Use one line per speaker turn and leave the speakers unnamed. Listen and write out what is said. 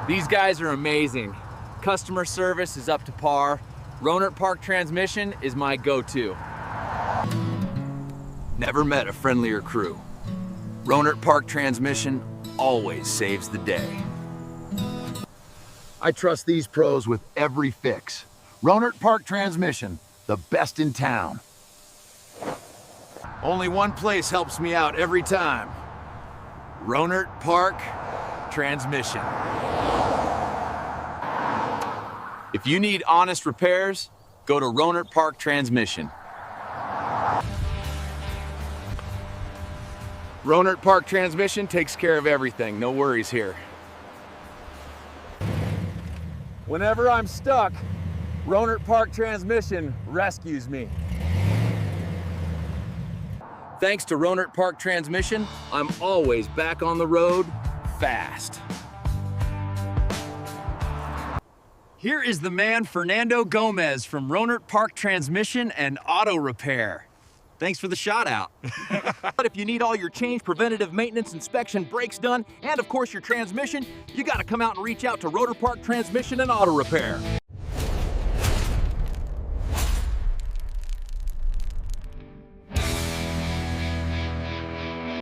These guys are amazing. Customer service is up to par. Rohnert Park Transmission is my go-to. Never met a friendlier crew. Rohnert Park Transmission always saves the day. I trust these pros with every fix. Rohnert Park Transmission, the best in town. Only one place helps me out every time. Rohnert Park Transmission. If you need honest repairs, go to Rohnert Park Transmission. Rohnert Park Transmission takes care of everything, no worries here. Whenever I'm stuck, Rohnert Park Transmission rescues me. Thanks to Rohnert Park Transmission, I'm always back on the road fast. Here is the man Fernando Gomez from Rohnert Park Transmission and Auto Repair. Thanks for the shout out. But if you need all your change, preventative maintenance, inspection, brakes done, and of course your transmission, you gotta come out and reach out to Rohnert Park Transmission and Auto Repair.